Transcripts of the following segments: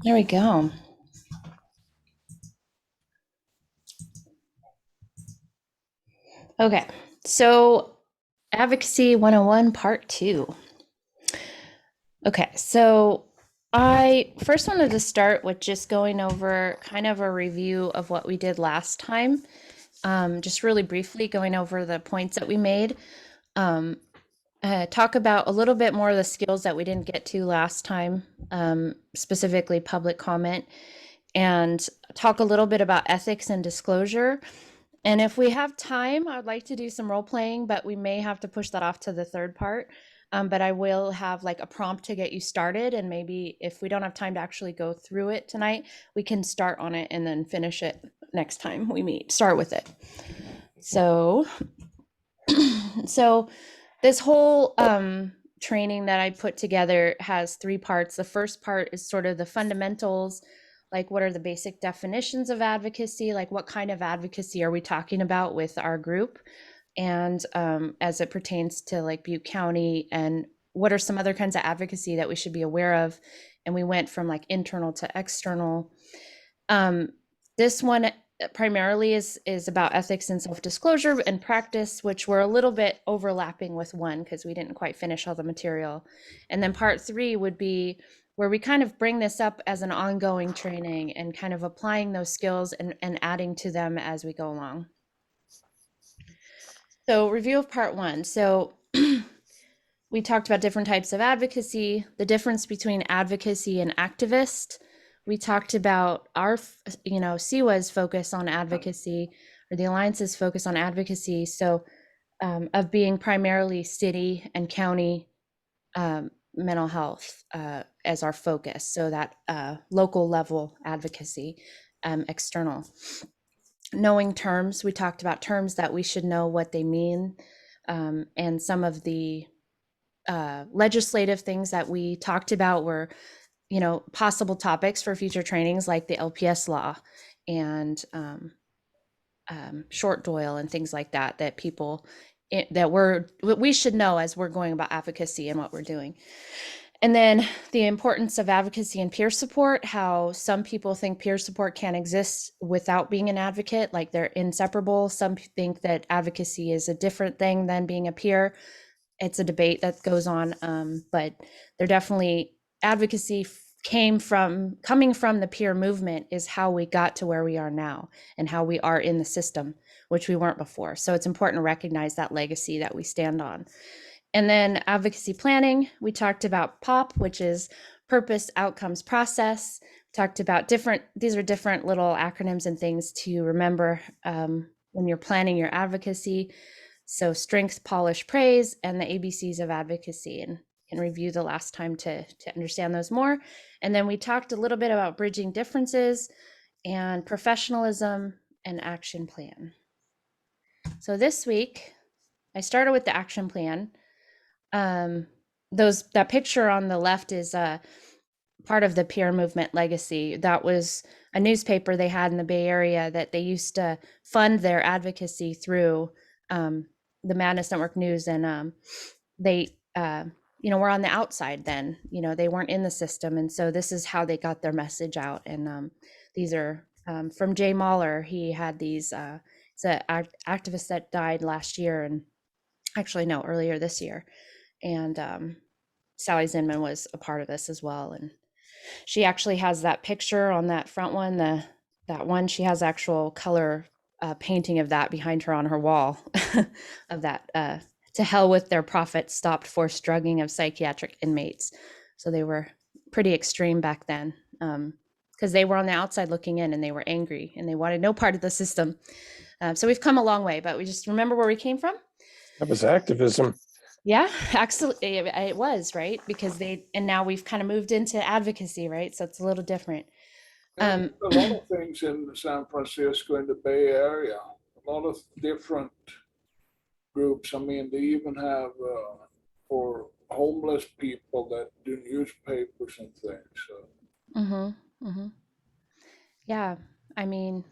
There we go. Okay, so Advocacy 101, Part 2. Okay, so I first wanted to start with just going over kind of a review of what we did last time. Just really briefly going over the points that we made. Um, Talk about a little bit more of the skills that we didn't get to last time, specifically public comment, and talk a little bit about ethics and disclosure. And if we have time, I would like to do some role playing, but we may have to push that off to the third part. But I will have like a prompt to get you started. And maybe if we don't have time to actually go through it tonight, we can start on it and then finish it next time we meet. Start with it. So, so this whole training that I put together has three parts. The first part is sort of the fundamentals, like what are the basic definitions of advocacy, like what kind of advocacy are we talking about with our group, and as it pertains to like Butte County, and what are some other kinds of advocacy that we should be aware of. And we went from like internal to external. This one primarily is about ethics and self-disclosure and practice, which were a little bit overlapping with one because we didn't quite finish all the material. And then part three would be where we kind of bring this up as an ongoing training and kind of applying those skills and adding to them as we go along. So review of part one. So we talked about different types of advocacy, the difference between advocacy and activist. We talked about our, CWHA's focus on advocacy, or the Alliance's focus on advocacy. So, of being primarily city and county mental health as our focus. So that local level advocacy, external. Knowing terms, we talked about terms that we should know what they mean, and some of the legislative things that we talked about were, possible topics for future trainings like the LPS law and short doyle and things like that, that people that we should know as we're going about advocacy and what we're doing. And then the importance of advocacy and peer support, how some people think peer support can't exist without being an advocate, like they're inseparable. Some think that advocacy is a different thing than being a peer. It's a debate that goes on, but they're definitely advocacy coming from the peer movement is how we got to where we are now and how we are in the system, which we weren't before. So it's important to recognize that legacy that we stand on. And then advocacy planning, we talked about POP, which is purpose, outcomes, process. We talked about these are different little acronyms and things to remember when you're planning your advocacy. So strength, polish, praise, and the ABCs of advocacy, and can review the last time to understand those more. And then we talked a little bit about bridging differences and professionalism and action plan. So this week, I started with the action plan. That picture on the left is part of the peer movement legacy. That was a newspaper they had in the Bay Area that they used to fund their advocacy through, the Madness Network News, and they were on the outside then. They weren't in the system, and so this is how they got their message out. And these are from Jay Mahler. He had these. It's an activist that died last year, and actually no, earlier this year. And Sally Zinman was a part of this as well, and she actually has that picture on that front one. That one, she has actual color painting of that behind her on her wall of that. To hell with their profits, stopped forced drugging of psychiatric inmates. So they were pretty extreme back then, because they were on the outside looking in and they were angry and they wanted no part of the system. So we've come a long way, but we just remember where we came from. That was activism. Yeah, actually, it was, right? And now we've kind of moved into advocacy, right? So it's a little different. And a lot of things in San Francisco in the Bay Area, a lot of different groups. I mean, they even have for homeless people that do newspapers and things. So. Mm-hmm, mm-hmm. Yeah, I mean,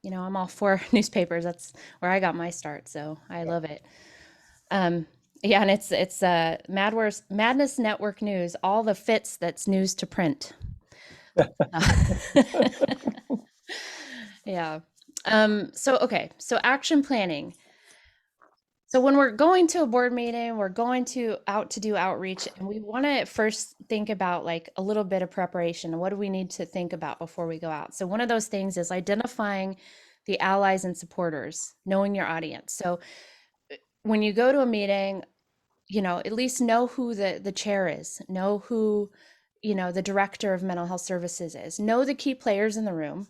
I'm all for newspapers. That's where I got my start, so I love it. Um, yeah, and it's Madness Network News, all the fits that's news to print. Yeah. So action planning. So when we're going to a board meeting, we're going to out to do outreach, and we want to first think about like a little bit of preparation. What do we need to think about before we go out? So one of those things is identifying the allies and supporters, knowing your audience. So when you go to a meeting, at least know who the chair is, know who, the director of mental health services is, know the key players in the room.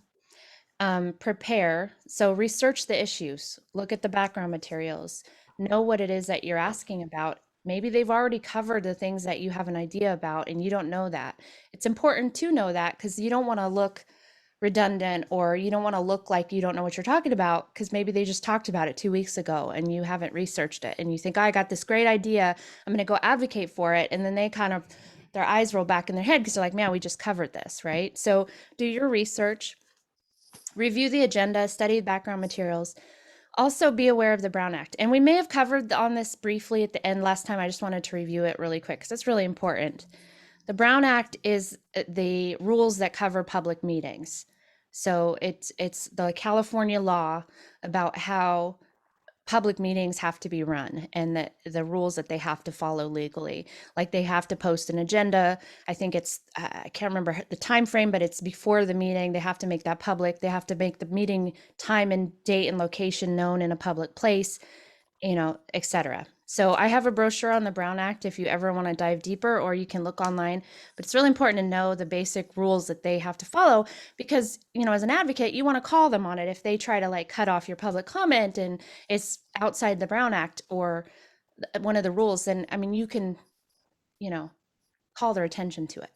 Prepare. So research the issues, look at the background materials, know what it is that you're asking about. Maybe they've already covered the things that you have an idea about and you don't know that. It's important to know that because you don't want to look redundant, or you don't want to look like you don't know what you're talking about because maybe they just talked about it 2 weeks ago and you haven't researched it and you think, I got this great idea, I'm going to go advocate for it. And then they kind of, their eyes roll back in their head because they're like, man, we just covered this, right? So do your research. Review the agenda, study background materials. Also be aware of the Brown Act. And we may have covered on this briefly at the end last time. I just wanted to review it really quick because it's really important. The Brown Act is the rules that cover public meetings. So it's the California law about how public meetings have to be run and the rules that they have to follow legally. Like they have to post an agenda. I think it's I can't remember the time frame, but it's before the meeting. They have to make that public. They have to make the meeting time and date and location known in a public place, etc. So I have a brochure on the Brown Act if you ever want to dive deeper, or you can look online. But it's really important to know the basic rules that they have to follow because, as an advocate, you want to call them on it if they try to like cut off your public comment and it's outside the Brown Act or one of the rules. Then, I mean, you can, call their attention to it.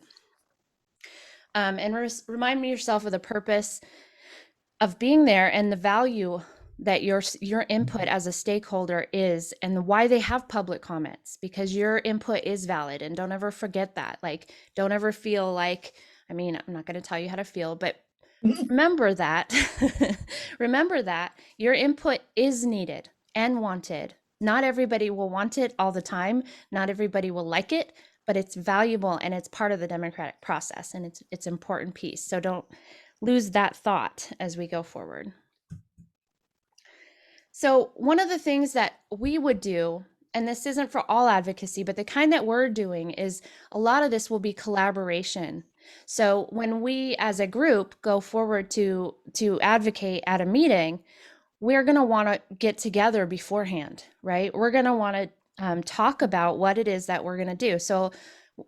And remind yourself of the purpose of being there and the value that your input as a stakeholder is and why they have public comments, because your input is valid. And don't ever forget that. Like, don't ever feel like, I'm not going to tell you how to feel, but remember that remember that your input is needed and wanted. Not everybody will want it all the time. Not everybody will like it, but it's valuable and it's part of the democratic process, and it's an important piece. So don't lose that thought as we go forward. So one of the things that we would do, and this isn't for all advocacy, but the kind that we're doing is a lot of this will be collaboration. So when we as a group go forward to advocate at a meeting, we're going to want to get together beforehand, right? We're going to want to talk about what it is that we're going to do. So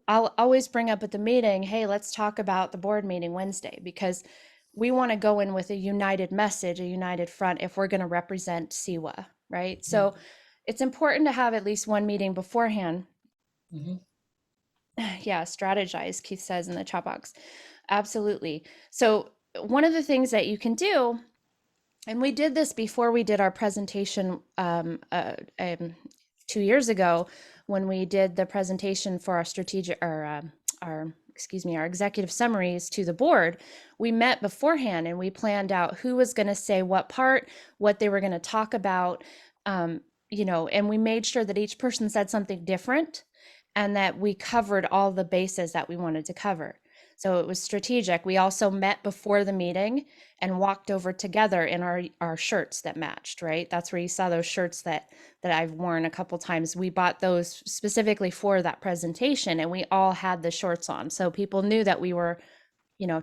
I'll always bring up at the meeting, hey, let's talk about the board meeting Wednesday, because we want to go in with a united message, a united front if we're going to represent CWHA, right? So it's important to have at least one meeting beforehand. Yeah, strategize, Keith says in the chat box. Absolutely. So one of the things that you can do, and we did this before we did our presentation 2 years ago when we did the presentation for our strategic, our executive summaries to the board. We met beforehand and we planned out who was going to say what part, what they were going to talk about, and we made sure that each person said something different and that we covered all the bases that we wanted to cover. So it was strategic. We also met before the meeting and walked over together in our shirts that matched, right? That's where you saw those shirts that I've worn a couple times. We bought those specifically for that presentation, and we all had the shorts on. So people knew that we were,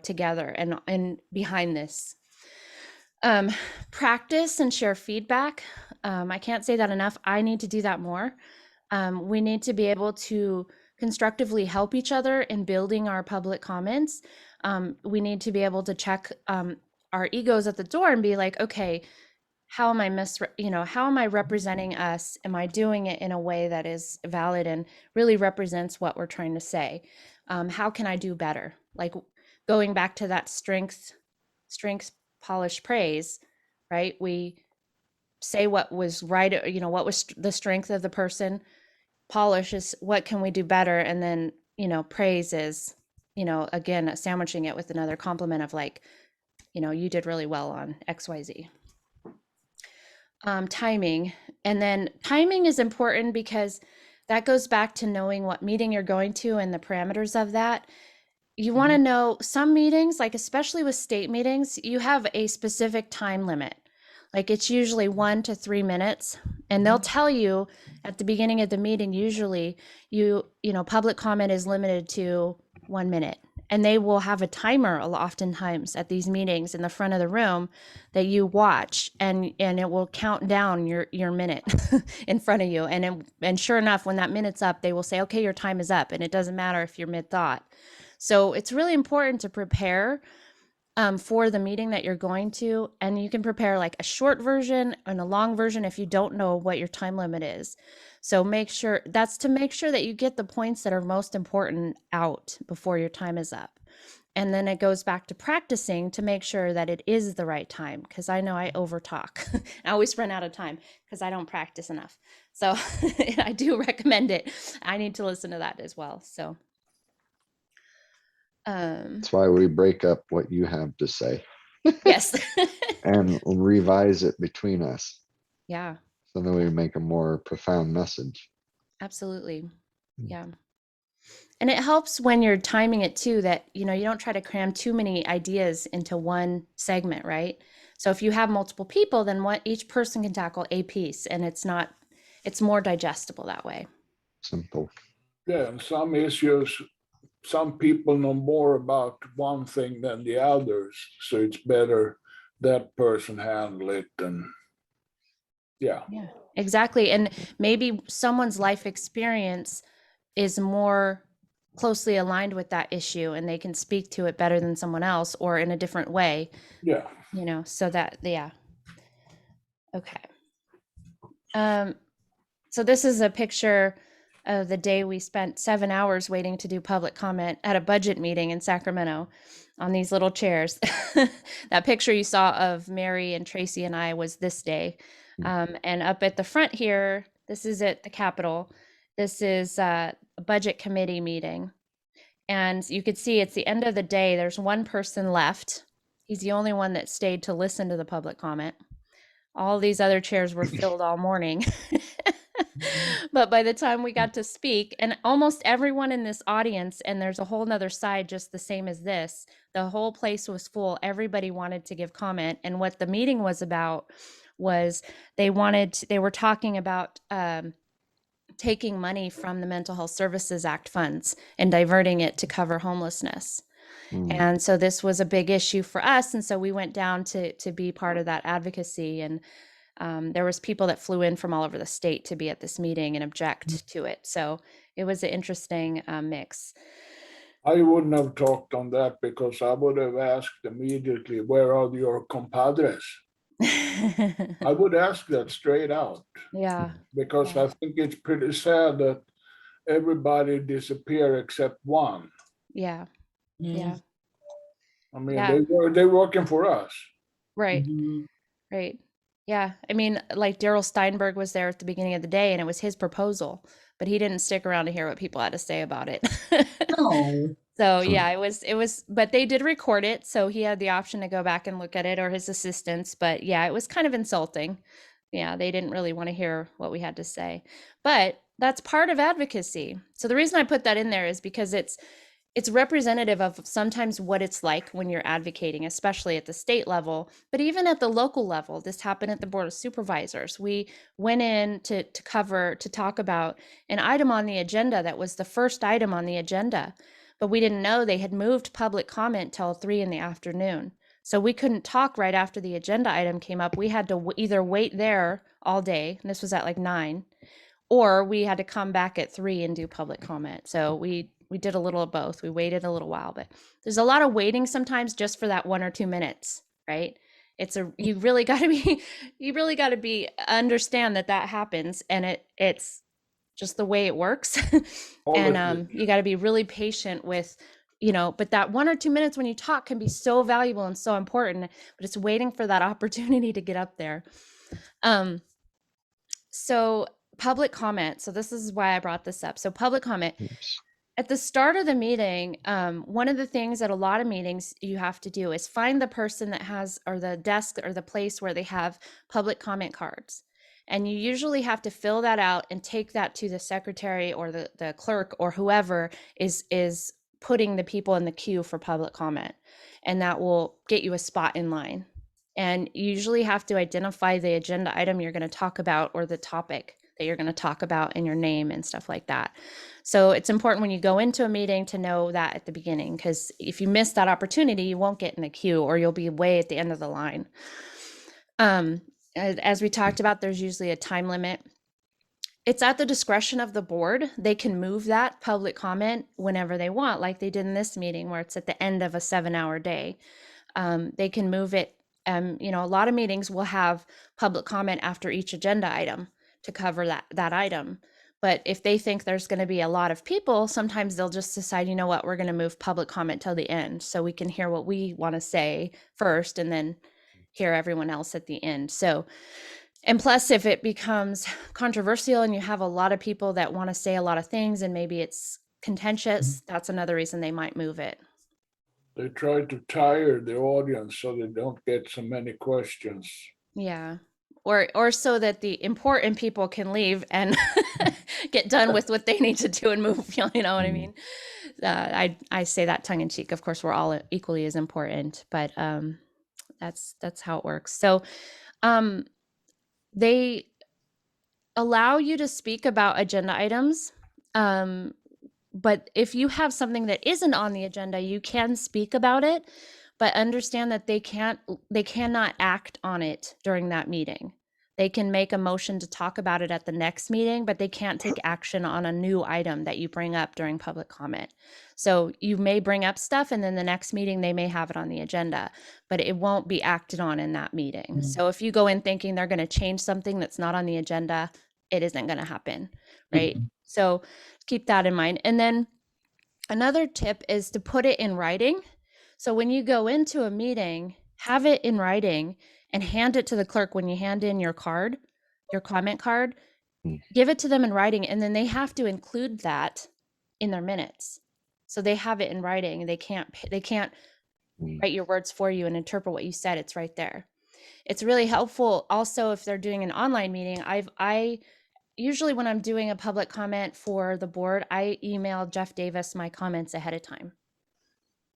together and behind this. Practice and share feedback. I can't say that enough. I need to do that more. We need to be able to constructively help each other in building our public comments. We need to be able to check our egos at the door and be like, okay, how am I representing us? Am I doing it in a way that is valid and really represents what we're trying to say? How can I do better? Like going back to that strength, polish, praise, right? We say what was right, what was the strength of the person. Polish is what can we do better, and then praise is again sandwiching it with another compliment of like, you did really well on XYZ. Timing, and then timing is important because that goes back to knowing what meeting you're going to and the parameters of that. you want to know some meetings, like especially with state meetings, you have a specific time limit. Like it's usually 1 to 3 minutes, and they'll tell you at the beginning of the meeting, usually public comment is limited to 1 minute. And they will have a timer oftentimes at these meetings in the front of the room that you watch, and it will count down your minute in front of you. And sure enough, when that minute's up, they will say, okay, your time is up. And it doesn't matter if you're mid thought. So it's really important to prepare for the meeting that you're going to. And you can prepare like a short version and a long version if you don't know what your time limit is. So make sure that you get the points that are most important out before your time is up. And then it goes back to practicing to make sure that it is the right time. Because I know I overtalk. I always run out of time because I don't practice enough. So I do recommend it. I need to listen to that as well. So That's why we break up what you have to say yes. and revise it between us. Yeah, So then we make a more profound message. absolutely. Yeah. And it helps when you're timing it too, that, you don't try to cram too many ideas into one segment, right? So if you have multiple people, then each person can tackle a piece, and it's more digestible that way. Simple. Yeah, and some issues, some people know more about one thing than the others, so it's better that person handle it. And yeah, Exactly. And maybe someone's life experience is more closely aligned with that issue, and they can speak to it better than someone else, or in a different way, yeah. so that, yeah. Okay. So this is a picture of the day we spent 7 hours waiting to do public comment at a budget meeting in Sacramento on these little chairs. That picture you saw of Mary and Tracy and I was this day. And up at the front here, this is at the Capitol. This is a budget committee meeting. And you could see it's the end of the day. There's one person left. He's the only one that stayed to listen to the public comment. All these other chairs were filled all morning. But by the time we got to speak, and almost everyone in this audience, and there's a whole nother side just the same as this, the whole place was full. Everybody wanted to give comment. And what the meeting was about was they were talking about taking money from the Mental Health Services Act funds and diverting it to cover homelessness. And so this was a big issue for us. And so we went down to be part of that advocacy. And there was people that flew in from all over the state to be at this meeting and object to it. So it was an interesting mix. I wouldn't have talked on that because I would have asked immediately, where are your compadres? I would ask that straight out. Yeah. Because Yeah. I think it's pretty sad that everybody disappeared except one. Yeah. Yeah. I mean, Yeah. they're working for us. Right. Right. Yeah. I mean, like Daryl Steinberg was there at the beginning of the day, and it was his proposal, but he didn't stick around to hear what people had to say about it. Oh, So yeah, it was, but they did record it. So he had the option to go back and look at it, or his assistants. But yeah, it was kind of insulting. Yeah, they didn't really want to hear what we had to say. But that's part of advocacy. So the reason I put that in there is because it's representative of sometimes what it's like when you're advocating, especially at the state level, but even at the local level. This happened at the Board of Supervisors. We went in to talk about an item on the agenda that was the first item on the agenda, but we didn't know they had moved public comment till 3 p.m. So we couldn't talk right after the agenda item came up. We had to either wait there all day, and this was at like 9, or we had to come back at 3 and do public comment. So we did a little of both. We waited a little while, but there's a lot of waiting sometimes just for that 1 or 2 minutes, right? You really got to be understand that happens, and it's just the way it works. And you got to be really patient with, but that 1 or 2 minutes when you talk can be so valuable and so important, but it's waiting for that opportunity to get up there. So public comment. So this is why I brought this up. So public comment. At the start of the meeting, one of the things at a lot of meetings you have to do is find the person that has, or the desk or the place where they have public comment cards. And you usually have to fill that out and take that to the secretary or the clerk or whoever is putting the people in the queue for public comment, and that will get you a spot in line. And you usually have to identify the agenda item you're going to talk about or the topic that you're going to talk about in your name and stuff like that. So it's important when you go into a meeting to know that at the beginning, because if you miss that opportunity, you won't get in the queue or you'll be way at the end of the line. As we talked about, there's usually a time limit. It's at the discretion of the board. They can move that public comment whenever they want, like they did in this meeting where it's at the end of a 7-hour day. They can move it. You know, a lot of meetings will have public comment after each agenda item to cover that item. But if they think there's going to be a lot of people, sometimes they'll just decide, you know what, we're going to move public comment till the end so we can hear what we want to say first and then hear everyone else at the end. So, and plus, if it becomes controversial and you have a lot of people that want to say a lot of things and maybe it's contentious, that's another reason they might move it. They try to tire the audience so they don't get so many questions. Yeah. Or so that the important people can leave and get done with what they need to do and move, you know what I mean? I say that tongue in cheek. Of course, we're all equally as important, but that's how it works. So they allow you to speak about agenda items. But if you have something that isn't on the agenda, you can speak about it, but understand that they cannot act on it during that meeting. They can make a motion to talk about it at the next meeting, but they can't take action on a new item that you bring up during public comment. So you may bring up stuff and then the next meeting they may have it on the agenda, but it won't be acted on in that meeting. So if you go in thinking they're going to change something that's not on the agenda, it isn't going to happen, right? So keep that in mind. And then another tip is to put it in writing. So when you go into a meeting, have it in writing and hand it to the clerk when you hand in your card, your comment card. Give it to them in writing, and then they have to include that in their minutes. So they have it in writing. They can't write your words for you and interpret what you said. It's right there. It's really helpful also if they're doing an online meeting. I usually when I'm doing a public comment for the board, I email Jeff Davis my comments ahead of time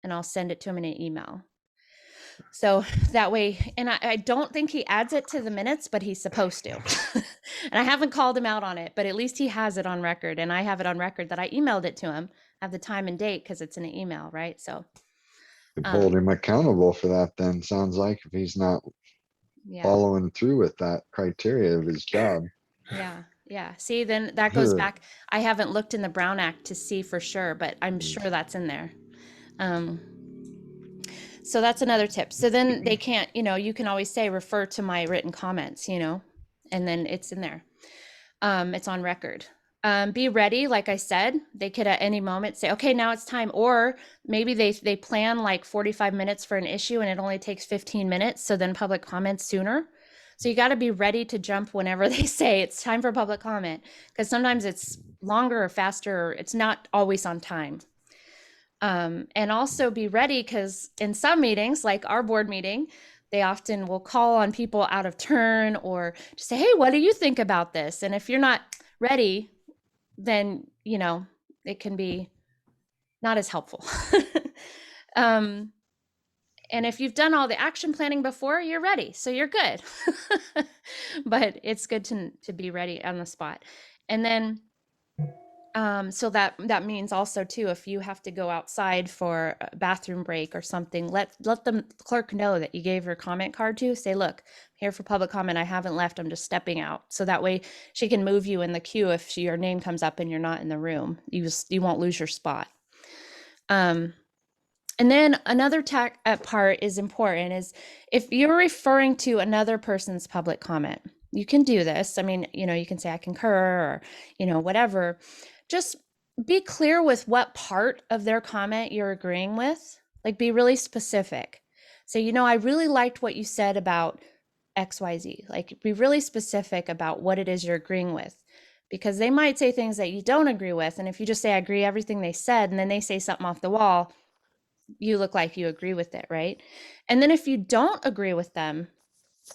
and I'll send it to him in an email. So that way, and I don't think he adds it to the minutes, but he's supposed to. And I haven't called him out on it, but at least he has it on record. And I have it on record that I emailed it to him, have the time and date because it's in an email, right? So Could hold him accountable for that then, sounds like, if he's not yeah. following through with that criteria of his job. Yeah. See, then that goes back. I haven't looked in the Brown Act to see for sure, but I'm sure that's in there. So that's another tip. So then they can't, you can always say, refer to my written comments, and then it's in there. It's on record. Be ready. Like I said, they could at any moment say, okay, now it's time. Or maybe they plan like 45 minutes for an issue and it only takes 15 minutes. So then public comment sooner. So you got to be ready to jump whenever they say it's time for public comment, because sometimes it's longer or faster. Or it's not always on time. And also be ready, because in some meetings, like our board meeting, they often will call on people out of turn or just say, hey, what do you think about this? And if you're not ready, then, it can be not as helpful. And if you've done all the action planning before, you're ready. So you're good. But it's good to be ready on the spot. And then so that means also too, if you have to go outside for a bathroom break or something, let the clerk know that you gave your comment card to. Say, look, I'm here for public comment. I haven't left. I'm just stepping out. So that way she can move you in the queue if your name comes up and you're not in the room. You won't lose your spot. And then another part is important is if you're referring to another person's public comment, you can do this. I mean, you can say I concur or, whatever. Just be clear with what part of their comment you're agreeing with. Like, be really specific. Say, I really liked what you said about XYZ. Like, be really specific about what it is you're agreeing with, because they might say things that you don't agree with. And if you just say, I agree everything they said, and then they say something off the wall, you look like you agree with it, right? And then if you don't agree with them,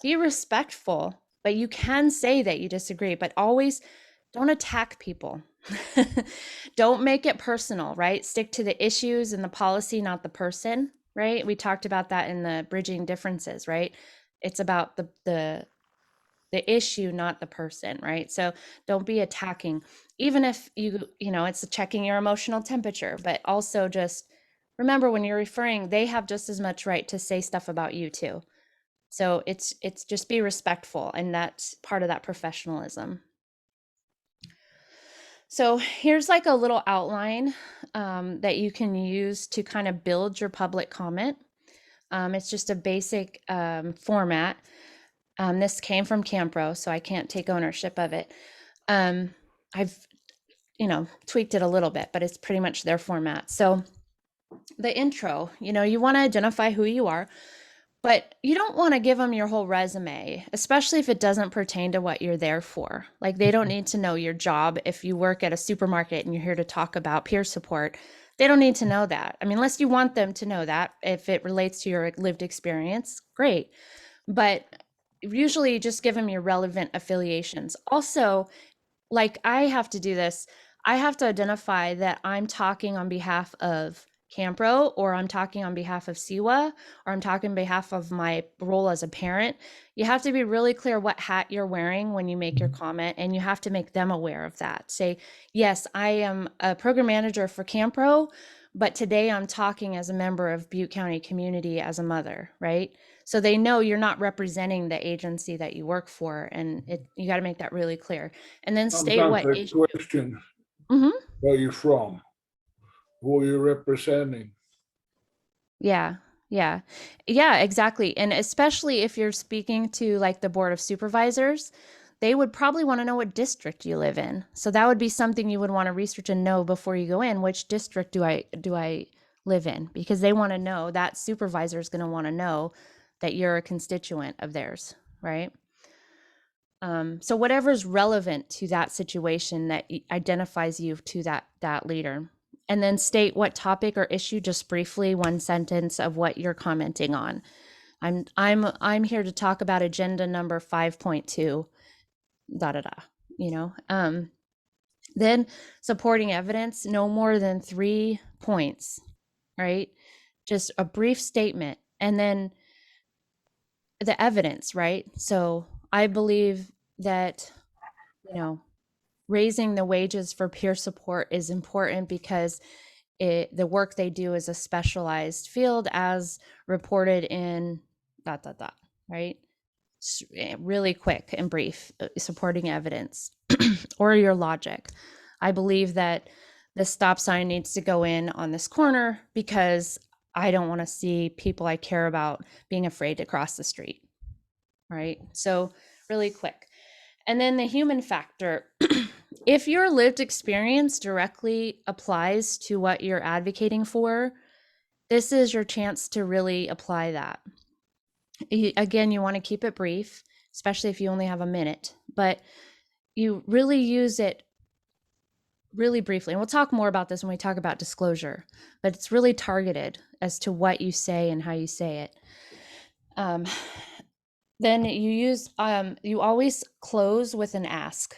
be respectful, but you can say that you disagree, but always don't attack people. Don't make it personal, right? Stick to the issues and the policy, not the person, right? We talked about that in the bridging differences, right? It's about the issue, not the person, right? So don't be attacking, even if it's checking your emotional temperature, but also just remember when you're referring, they have just as much right to say stuff about you too. So it's just be respectful, and that's part of that professionalism. So here's like a little outline that you can use to kind of build your public comment. It's just a basic format. This came from Campro, so I can't take ownership of it. I've, tweaked it a little bit, but it's pretty much their format. So the intro, you want to identify who you are, but you don't want to give them your whole resume, especially if it doesn't pertain to what you're there for. Like, they don't need to know your job. If you work at a supermarket and you're here to talk about peer support, they don't need to know that. I mean, unless you want them to know that, if it relates to your lived experience, great. But usually just give them your relevant affiliations. Also, like, I have to do this. I have to identify that I'm talking on behalf of Campro, or I'm talking on behalf of CWHA, or I'm talking on behalf of my role as a parent. You have to be really clear what hat you're wearing when you make your comment, and you have to make them aware of that. Say, yes, I am a program manager for Campro, but today I'm talking as a member of Butte County community as a mother, right? So they know you're not representing the agency that you work for, and you got to make that really clear. And then state Sometimes what they question Mhm. where you're from, who you're representing. Yeah, yeah, yeah, exactly. And especially if you're speaking to like the Board of Supervisors, they would probably want to know what district you live in. So that would be something you would want to research and know before you go in. Which district do I live in? Because they want to know, that supervisor is going to want to know that you're a constituent of theirs, right? So whatever's relevant to that situation that identifies you to that leader. And then state what topic or issue, just briefly, one sentence of what you're commenting on. I'm here to talk about agenda number 5.2, da da da, Then supporting evidence, no more than 3 points, right? Just a brief statement. And then the evidence, right? So I believe that, raising the wages for peer support is important because the work they do is a specialized field, as reported in ... right? Really quick and brief, supporting evidence or your logic. I believe that the stop sign needs to go in on this corner because I don't want to see people I care about being afraid to cross the street, right? So really quick. And then the human factor. If your lived experience directly applies to what you're advocating for, this is your chance to really apply that. Again, you want to keep it brief, especially if you only have a minute, but you really use it really briefly. And we'll talk more about this when we talk about disclosure, but it's really targeted as to what you say and how you say it. Then you always close with an ask.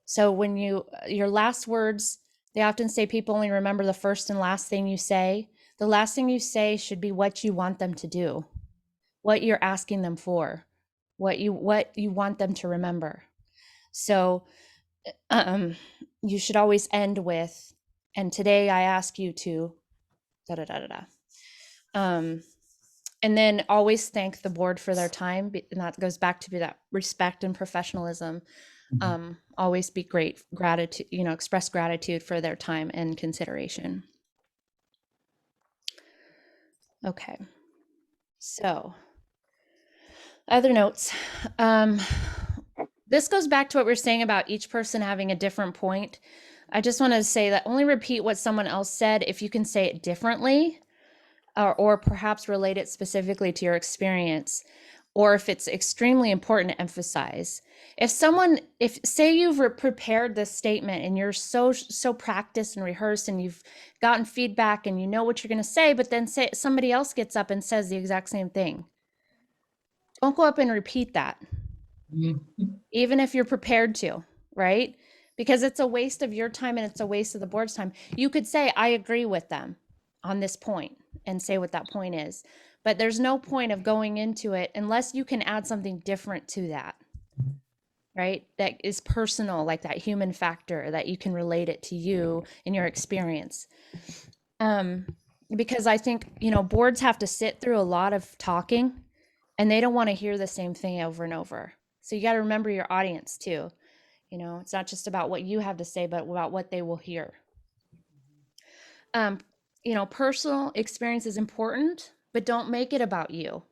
So when your last words, they often say people only remember the first and last thing you say. The last thing you say should be what you want them to do, what you're asking them for, what you want them to remember. So you should always end with, and today I ask you to da da da da da. And then always thank the board for their time, and that goes back to that respect and professionalism. Always be gratitude, express gratitude for their time and consideration. Okay, so other notes. This goes back to what we were saying about each person having a different point. I just want to say that only repeat what someone else said if you can say it differently, or perhaps relate it specifically to your experience, or if it's extremely important to emphasize. If say you've prepared this statement and you're so practiced and rehearsed and you've gotten feedback and you know what you're going to say, but then somebody else gets up and says the exact same thing, don't go up and repeat that. Even if you're prepared to, right? because it's a waste of your time and it's a waste of the board's time. You could say, I agree with them on this point and say what that point is. But there's no point of going into it unless you can add something different to that, right? That is personal, like that human factor that you can relate it to you and your experience. Because I think, boards have to sit through a lot of talking and they don't want to hear the same thing over and over. So you got to remember your audience too. It's not just about what you have to say, but about what they will hear. Personal experience is important, but don't make it about you.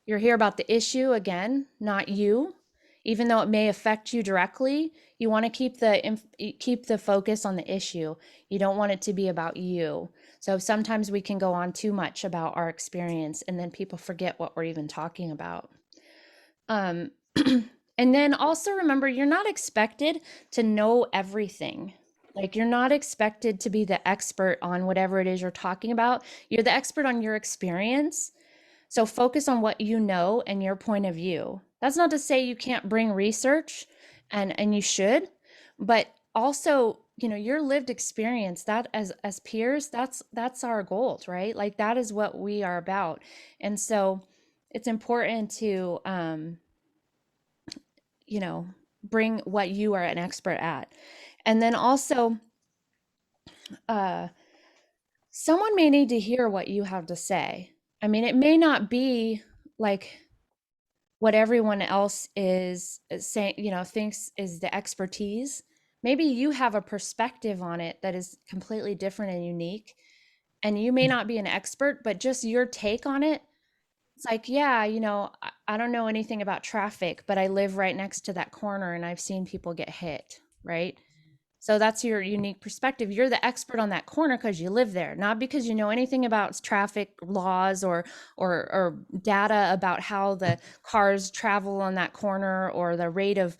You're here about the issue again, not you. Even though it may affect you directly, you want to keep the focus on the issue. You don't want it to be about you. So sometimes we can go on too much about our experience and then people forget what we're even talking about. And then also remember, you're not expected to know everything. Like, you're not expected to be the expert on whatever it is you're talking about. You're the expert on your experience. So focus on what you know and your point of view. That's not to say you can't bring research, and you should, but also, your lived experience, that as peers, that's our goal, right? Like, that is what we are about. And so it's important to bring what you are an expert at. And then also, someone may need to hear what you have to say. I mean, it may not be like what everyone else is saying, thinks is the expertise. Maybe you have a perspective on it that is completely different and unique. And you may not be an expert, but just your take on it. It's like, yeah, I don't know anything about traffic, but I live right next to that corner and I've seen people get hit, right? So that's your unique perspective. You're the expert on that corner because you live there, not because you know anything about traffic laws or data about how the cars travel on that corner or the rate of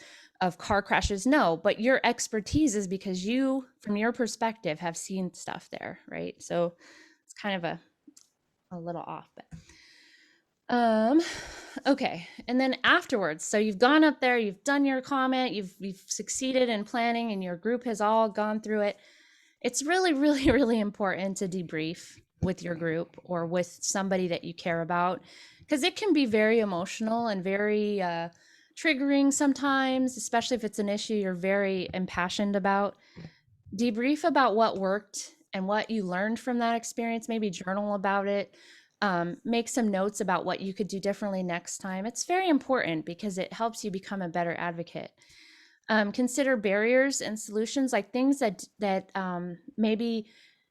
car crashes. No, but your expertise is because you, from your perspective, have seen stuff there, right? So it's kind of a little off, but okay. And then afterwards, so you've gone up there, you've done your comment, you've succeeded in planning and your group has all gone through it. It's really, really, really important to debrief with your group or with somebody that you care about, because it can be very emotional and very triggering sometimes, especially if it's an issue you're very impassioned about. Debrief about what worked and what you learned from that experience, maybe journal about it. Make some notes about what you could do differently next time. It's very important because it helps you become a better advocate. Consider barriers and solutions, like things that maybe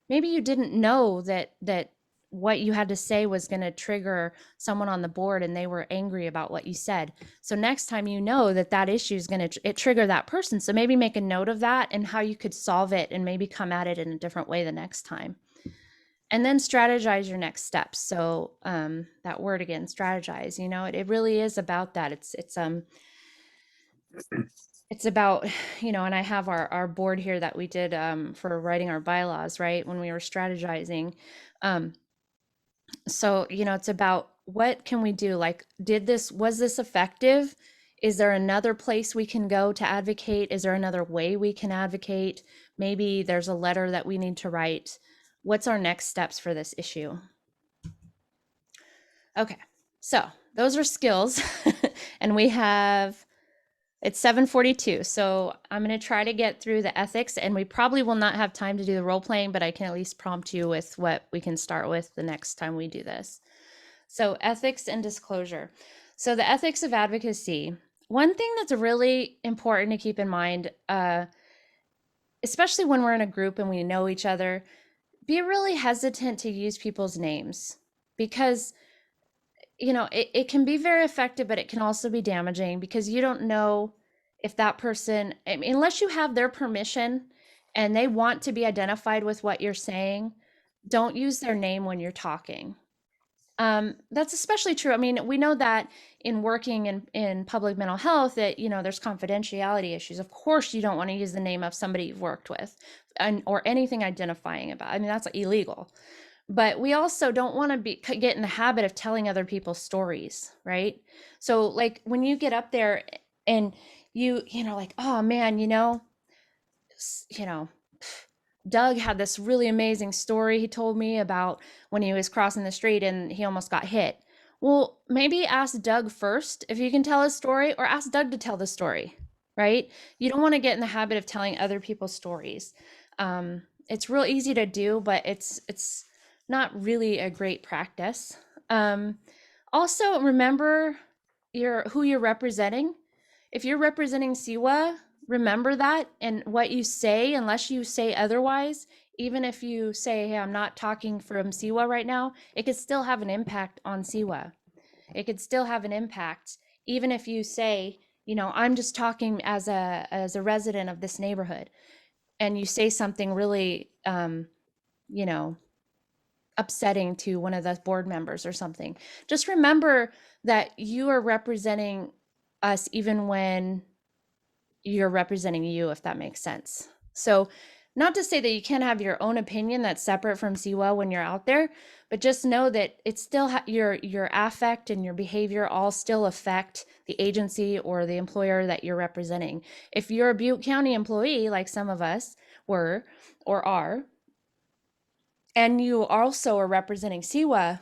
you didn't know that what you had to say was going to trigger someone on the board and they were angry about what you said. So next time that issue is going to trigger that person. So maybe make a note of that and how you could solve it and maybe come at it in a different way the next time. And then strategize your next steps. So that word again, strategize, it really is about that. It's about, and I have our board here that we did for writing our bylaws, right? When we were strategizing. So, it's about what can we do? Like, was this effective? Is there another place we can go to advocate? Is there another way we can advocate? Maybe there's a letter that we need to write. What's our next steps for this issue? Okay, so those are skills. And it's 7:42. So I'm going to try to get through the ethics, and we probably will not have time to do the role playing, but I can at least prompt you with what we can start with the next time we do this. So ethics and disclosure. So the ethics of advocacy. One thing that's really important to keep in mind, especially when we're in a group and we know each other, be really hesitant to use people's names, because it can be very effective, but it can also be damaging, because you don't know if that person, unless you have their permission and they want to be identified with what you're saying, don't use their name when you're talking. That's especially true. I mean, we know that in working in public mental health that, there's confidentiality issues. Of course, you don't want to use the name of somebody you've worked with or anything identifying about. I mean, that's illegal. But we also don't want to get in the habit of telling other people's stories, right? So like when you get up there and like, oh man, you know, Doug had this really amazing story he told me about when he was crossing the street and he almost got hit. Well, maybe ask Doug first if you can tell his story, or ask Doug to tell the story, right? You don't want to get in the habit of telling other people's stories. It's real easy to do, but it's not really a great practice. Also, remember who you're representing. If you're representing CWHA, remember that, and what you say, unless you say otherwise, even if you say, hey, I'm not talking from CWHA right now, it could still have an impact on CWHA. It could still have an impact, even if you say, you know, I'm just talking as a resident of this neighborhood, and you say something really, you know, upsetting to one of the board members or something. Just remember that you are representing us even when you're representing you, if that makes sense. So not to say that you can't have your own opinion that's separate from CWHA when you're out there, but just know that it's still your affect and your behavior all still affect the agency or the employer that you're representing. If you're a Butte County employee, like some of us were or are, and you also are representing CWHA,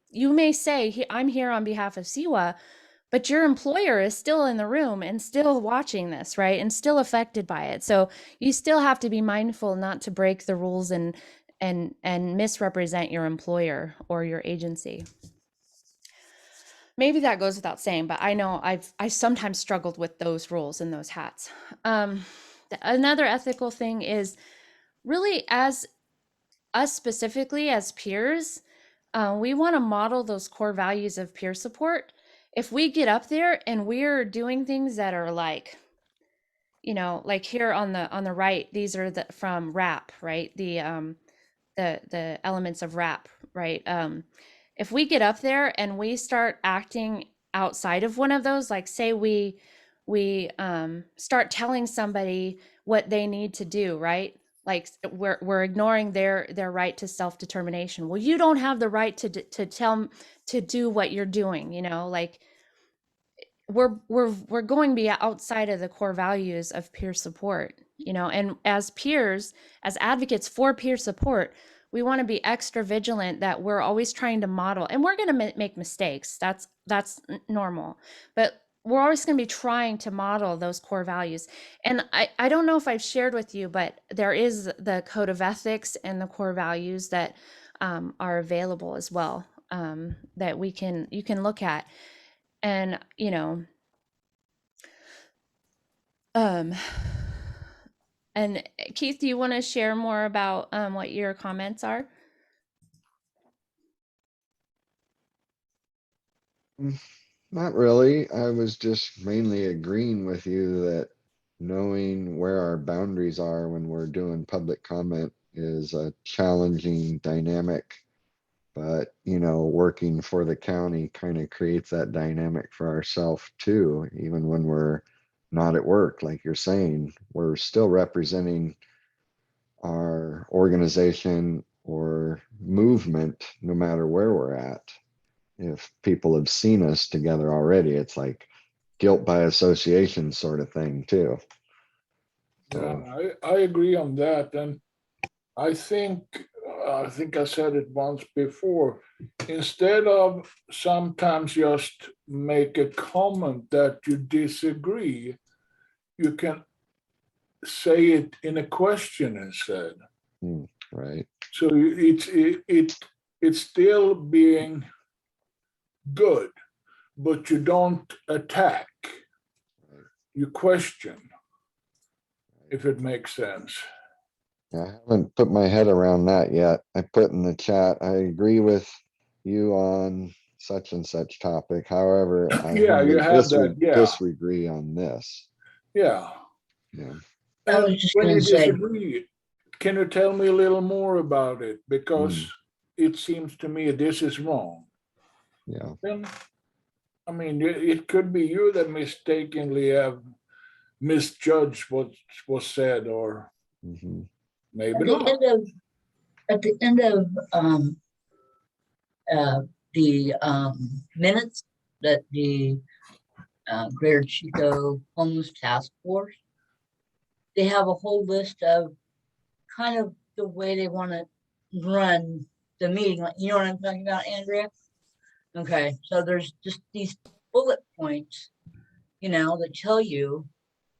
you may say, I'm here on behalf of CWHA, but your employer is still in the room and still watching this, right? And still affected by it. So you still have to be mindful not to break the rules and misrepresent your employer or your agency. Maybe that goes without saying, but I know I sometimes struggled with those rules and those hats. Another ethical thing is really, as us specifically as peers, we want to model those core values of peer support. If we get up there and we're doing things that are like, you know, like here on the right, these are from RAP, right? The elements of RAP, right? If we get up there and we start acting outside of one of those, like say we start telling somebody what they need to do, right? Like we're ignoring their right to self-determination. Well, you don't have the right to do what you're doing, you know, like we're going to be outside of the core values of peer support, you know. And as peers, as advocates for peer support, we want to be extra vigilant that we're always trying to model, and we're going to make mistakes. That's normal, but we're always going to be trying to model those core values. And I don't know if I've shared with you, but there is the code of ethics and the core values that are available as well, that you can look at. And, you know, and Keith, do you want to share more about what your comments are? Not really. I was just mainly agreeing with you that knowing where our boundaries are when we're doing public comment is a challenging dynamic. But, you know, working for the county kind of creates that dynamic for ourselves too, even when we're not at work. Like you're saying, we're still representing our organization or movement, no matter where we're at. If people have seen us together already, it's like guilt by association sort of thing too. So, Yeah, I agree on that. And I think I said it once before, instead of sometimes just make a comment that you disagree, you can say it in a question instead. right. So it's still being good, but you don't attack. You question, if it makes sense. I haven't put my head around that yet. I put in the chat, I agree with you on such and such topic. However, I Yeah, you humbly have that. Yeah, disagree on this. yeah. Yeah. I was And just when going you to say, disagree, can you tell me a little more about it? Because Mm. it seems to me this is wrong. Yeah. Then, I mean, it could be you that mistakenly have misjudged what was said, or Mhm. maybe at not. the end of the minutes that the Greater Chico Homeless Task Force they have a whole list of kind of the way they want to run the meeting. Like, you know what I'm talking about, Andrea? Okay, so there's just these bullet points, that tell you,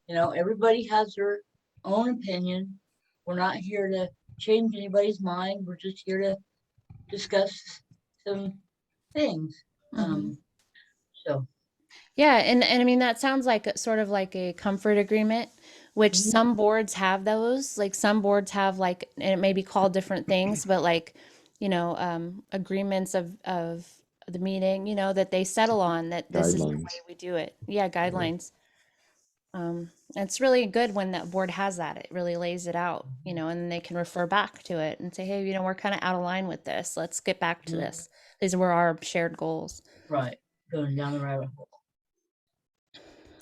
everybody has their own opinion. We're not here to change anybody's mind. We're just here to discuss some things. So Yeah, and I mean that sounds like sort of like a comfort agreement, which Mhm. some boards have those. Like some boards have like, and it may be called different things, but like, agreements of the meeting, that they settle on that this is the way Guidelines. we do it. Yeah, guidelines. It's really good when that board has that. It really lays it out, and they can refer back to it and say, hey, we're kind of out of line with this. Let's get back to Mhm. this. These were our shared goals. right, going down the rabbit hole.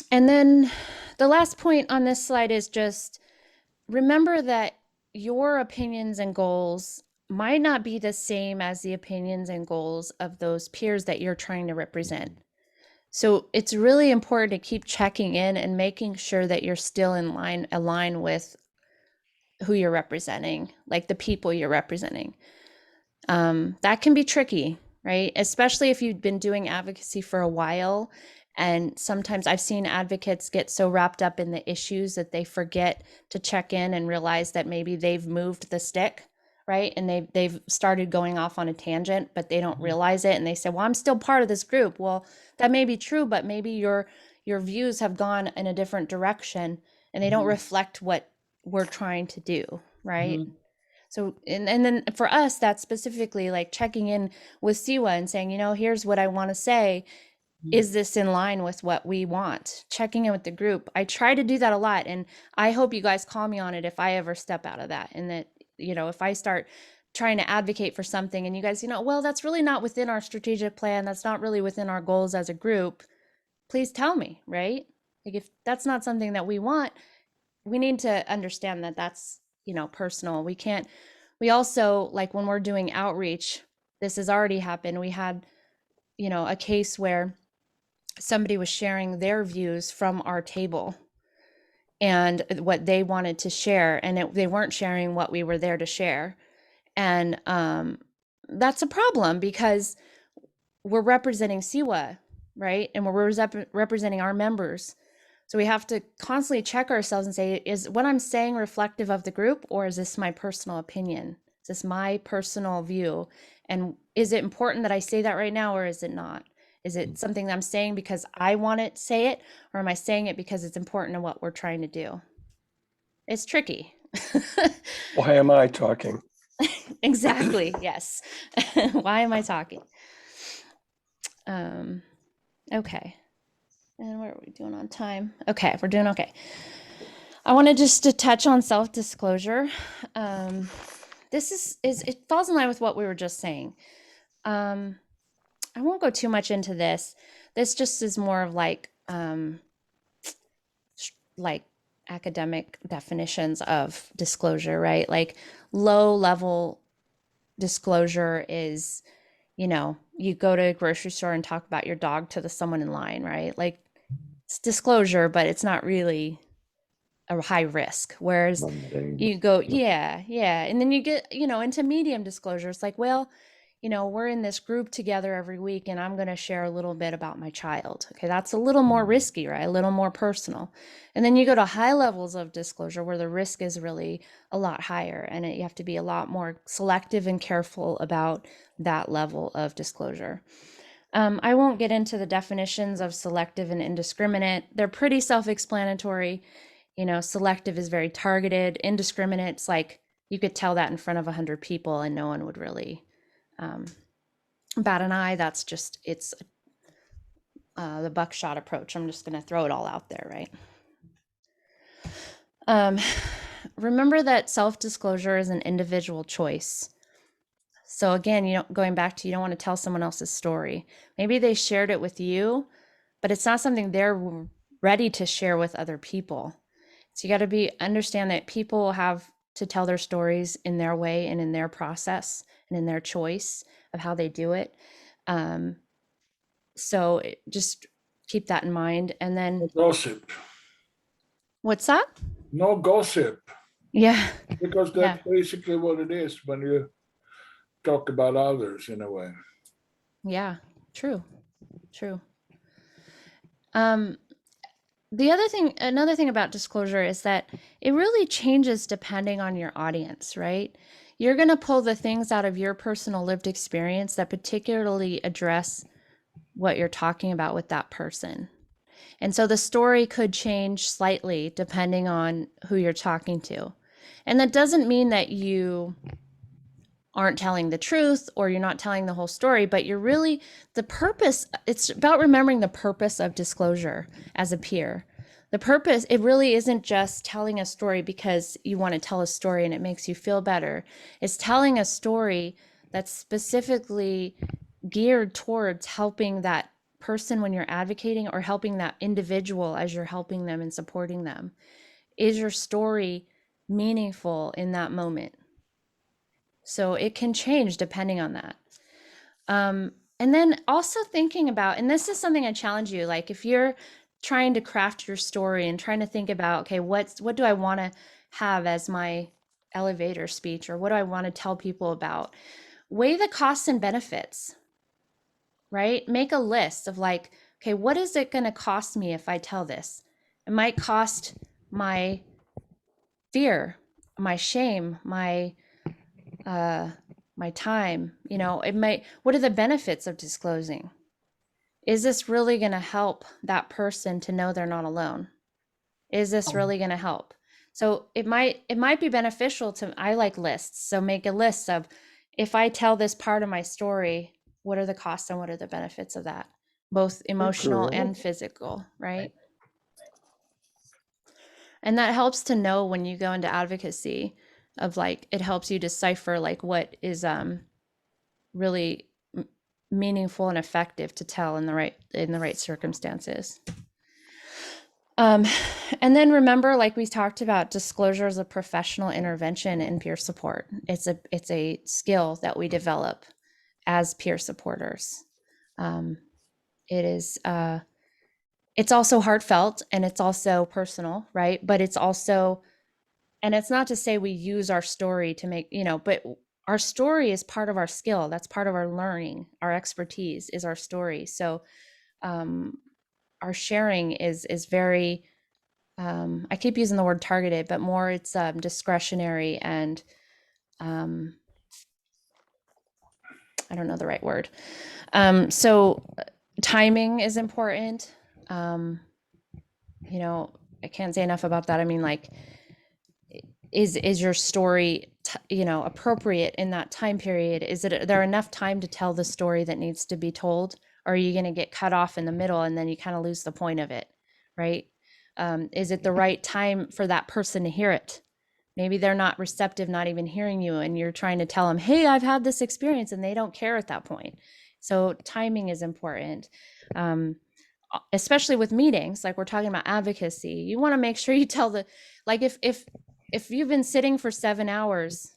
And then the last point on this slide is just remember that your opinions and goals might not be the same as the opinions and goals of those peers that you're trying to represent. So it's really important to keep checking in and making sure that you're still aligned with who you're representing, like the people you're representing. That can be tricky, right? Especially if you've been doing advocacy for a while. And sometimes I've seen advocates get so wrapped up in the issues that they forget to check in and realize that maybe they've moved the stick, right? And they've started going off on a tangent, but they don't realize it. And they say, well, I'm still part of this group. Well, that may be true, but maybe your views have gone in a different direction and they don't reflect what we're trying to do, right? Mhm. So, and then for us, that's specifically like checking in with CWHA and saying, here's what I want to say. Is this in line with what we want? Checking in with the group. I try to do that a lot. And I hope you guys call me on it if I ever step out of that. And that, if I start trying to advocate for something and you guys, well, that's really not within our strategic plan. That's not really within our goals as a group. Please tell me, right? Like if that's not something that we want, we need to understand that that's, personal. We also, like when we're doing outreach, this has already happened. We had, a case where somebody was sharing their views from our table and what they wanted to share, and they weren't sharing what we were there to share. And that's a problem because we're representing CWHA, right? And we're representing our members. So we have to constantly check ourselves and say, is what I'm saying reflective of the group, or is this my personal opinion? Is this my personal view? And is it important that I say that right now, or is it not? Is it something that I'm saying because I want to say it, or am I saying it because it's important to what we're trying to do? It's tricky. Why am I talking? Exactly. Yes. Why am I talking? Okay. And what are we doing on time? Okay, we're doing okay. I wanted just to touch on self-disclosure. This is it falls in line with what we were just saying. I won't go too much into this. This just is more of like academic definitions of disclosure, right? Like low level disclosure is, you go to a grocery store and talk about your dog to someone in line, right? Like it's disclosure, but it's not really a high risk. Whereas Mundane. you go, yeah. And then you get, into medium disclosure. It's like, well, we're in this group together every week and I'm going to share a little bit about my child. Okay. That's a little more risky, right? A little more personal. And then you go to high levels of disclosure where the risk is really a lot higher and you have to be a lot more selective and careful about that level of disclosure. I won't get into the definitions of selective and indiscriminate. They're pretty self-explanatory. Selective is very targeted. Indiscriminate, it's like you could tell that in front of 100 people and no one would really bat an eye. That's just, it's the buckshot approach. I'm just going to throw it all out there, right? Remember that self-disclosure is an individual choice. So again, going back to, you don't want to tell someone else's story. Maybe they shared it with you, but it's not something they're ready to share with other people. So you got to understand that people have to tell their stories in their way and in their process and in their choice of how they do it. So just keep that in mind. And then Gossip. What's that? No gossip, Yeah. because Yeah. that's basically what it is when you talk about others in a way. Yeah. True. True. Um, another thing about disclosure is that it really changes depending on your audience, right? You're going to pull the things out of your personal lived experience that particularly address what you're talking about with that person. And so the story could change slightly depending on who you're talking to. And that doesn't mean that you aren't telling the truth or you're not telling the whole story, but you're really the purpose. It's about remembering the purpose of disclosure as a peer. The purpose, it really isn't just telling a story because you want to tell a story and it makes you feel better. It's telling a story that's specifically geared towards helping that person when you're advocating, or helping that individual as you're helping them and supporting them. Is your story meaningful in that moment? So it can change depending on that. And then also thinking about, and this is something I challenge you, like if you're trying to craft your story and trying to think about, okay, what do I want to have as my elevator speech, or what do I want to tell people about? Weigh the costs and benefits, right? Make a list of like, okay, what is it going to cost me if I tell this? It might cost my fear, my shame, my time. It might, what are the benefits of disclosing? Is this really going to help that person to know they're not alone? Is this really going to help? So it might be beneficial to, I like lists. So make a list of, if I tell this part of my story, what are the costs and what are the benefits of that? Both emotional Cool. and physical, right? And that helps to know when you go into advocacy, of like, it helps you decipher like what is really meaningful and effective to tell in the right circumstances. And then remember, like we talked about, disclosure is a professional intervention in peer support. It's a skill that we develop as peer supporters. It is it's also heartfelt and it's also personal, right? But it's also, and it's not to say we use our story to make, but our story is part of our skill. That's part of our learning. Our expertise is our story. So our sharing is very, I keep using the word targeted, but more it's discretionary and I don't know the right word. So timing is important. I can't say enough about that. I mean, like, is your story appropriate in that time period? Is there enough time to tell the story that needs to be told, or are you going to get cut off in the middle and then you kind of lose the point of it, right? Is it the right time for that person to hear it? Maybe they're not receptive, not even hearing you, and you're trying to tell them, hey, I've had this experience, and they don't care at that point. So timing is important. Especially with meetings, like we're talking about advocacy, you want to make sure you tell like if you've been sitting for 7 hours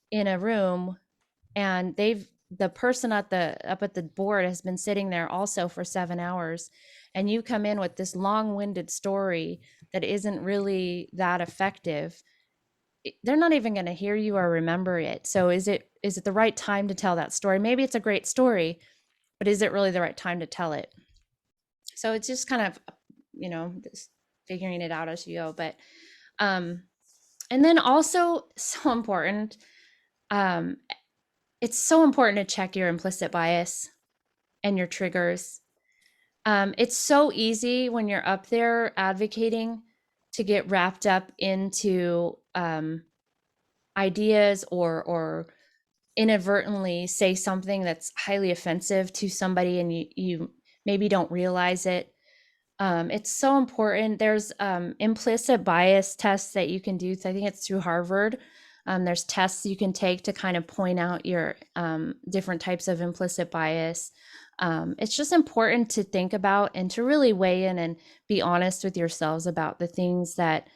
in a room and the person up at the board has been sitting there also for 7 hours, and you come in with this long-winded story that isn't really that effective, they're not even going to hear you or remember it. So is it the right time to tell that story? Maybe it's a great story, but is it really the right time to tell it? So it's just kind of, just figuring it out as you go. But and then also so important, it's so important to check your implicit bias and your triggers. It's so easy when you're up there advocating to get wrapped up into ideas or inadvertently say something that's highly offensive to somebody, and you maybe don't realize it. It's so important. There's implicit bias tests that you can do. So I think it's through Harvard. There's tests you can take to kind of point out your different types of implicit bias. It's just important to think about and to really weigh in and be honest with yourselves about the things that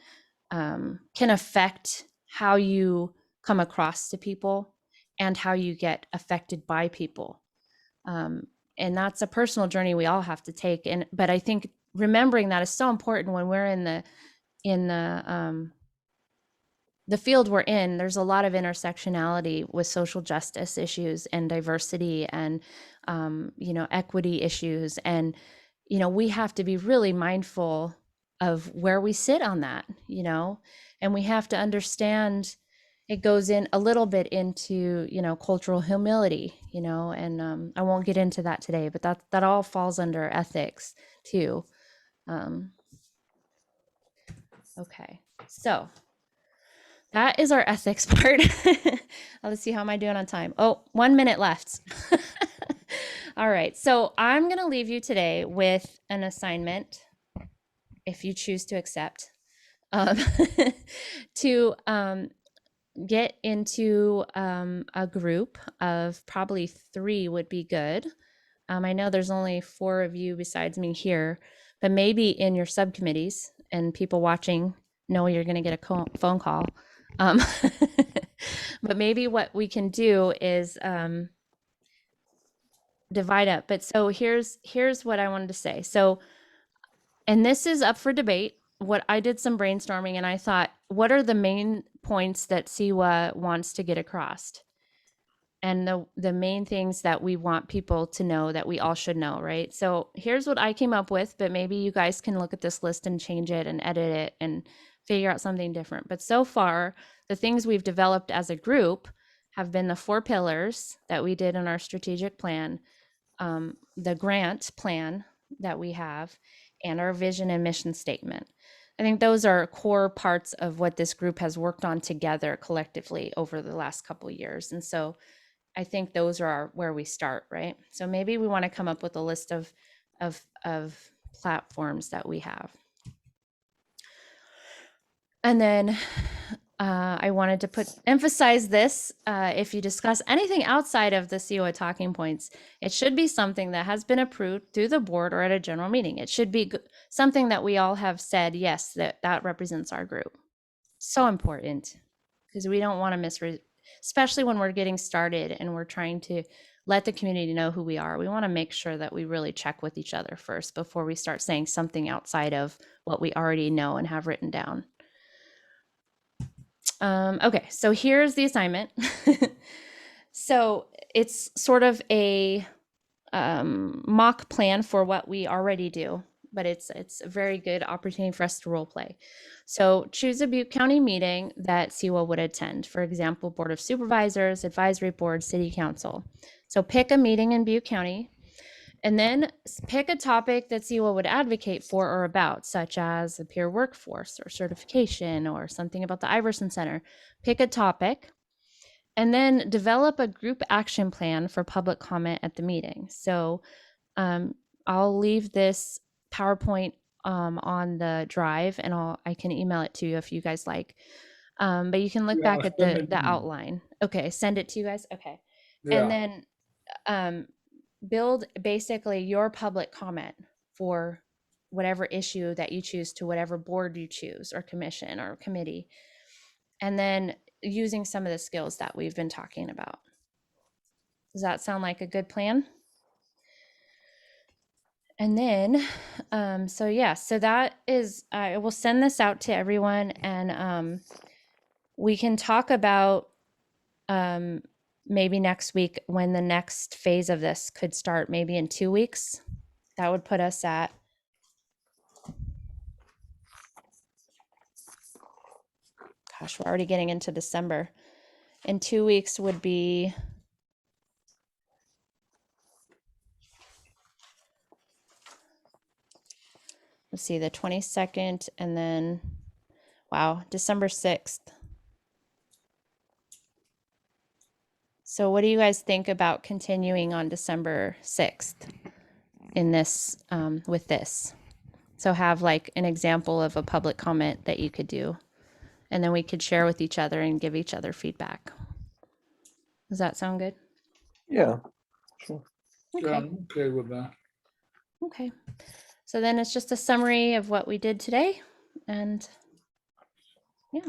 can affect how you come across to people and how you get affected by people. And that's a personal journey we all have to take. But I think remembering that is so important when we're in the in the field we're in, there's a lot of intersectionality with social justice issues and diversity and, equity issues. And, we have to be really mindful of where we sit on that, and we have to understand it goes in a little bit into, cultural humility, and I won't get into that today, but that all falls under ethics too. Okay, so that is our ethics part. Let's see, how am I doing on time? Oh, 1 minute left. All right, so I'm going to leave you today with an assignment, if you choose to accept, to get into a group of probably 3 would be good. I know there's only 4 of you besides me here, but maybe in your subcommittees, and people watching know you're going to get a phone call. But maybe what we can do is divide up. But so here's what I wanted to say. So, and this is up for debate. What I did some brainstorming, and I thought, what are the main points that CWHA wants to get across? And the main things that we want people to know that we all should know, right? So here's what I came up with, but maybe you guys can look at this list and change it and edit it and figure out something different. But so far, the things we've developed as a group have been the 4 pillars that we did in our strategic plan, the grant plan that we have, and our vision and mission statement. I think those are core parts of what this group has worked on together collectively over the last couple of years. And so I think those are where we start, right? So maybe we want to come up with a list of platforms that we have. And then I wanted to emphasize this. If you discuss anything outside of the CWHA talking points, it should be something that has been approved through the board or at a general meeting. It should be something that we all have said, yes, that represents our group. So important, because we don't want to especially when we're getting started and we're trying to let the community know who we are. We want to make sure that we really check with each other first before we start saying something outside of what we already know and have written down. Okay, so here's the assignment. So it's sort of a mock plan for what we already do, but it's a very good opportunity for us to role play. So choose a Butte County meeting that CWHA would attend. For example, Board of Supervisors, Advisory Board, City Council. So pick a meeting in Butte County, and then pick a topic that CWHA would advocate for or about, such as the peer workforce or certification or something about the Iverson Center. Pick a topic, and then develop a group action plan for public comment at the meeting. So I'll leave this PowerPoint on the drive, and I can email it to you if you guys like. But you can look back at the outline. Okay, send it to you guys. Okay, and then build basically your public comment for whatever issue that you choose, to whatever board you choose or commission or committee, and then using some of the skills that we've been talking about. Does that sound like a good plan? And then, so that is, I will send this out to everyone, and we can talk about maybe next week when the next phase of this could start, maybe in 2 weeks. That would put us at, gosh, we're already getting into December. In 2 weeks would be, let's see, the 22nd, and then, wow, December 6th. So what do you guys think about continuing on December 6th in this, with this? So have like an example of a public comment that you could do, and then we could share with each other and give each other feedback. Does that sound good? Yeah, sure. Yeah, Okay. I'm okay with that. Okay. So then it's just a summary of what we did today, and yeah.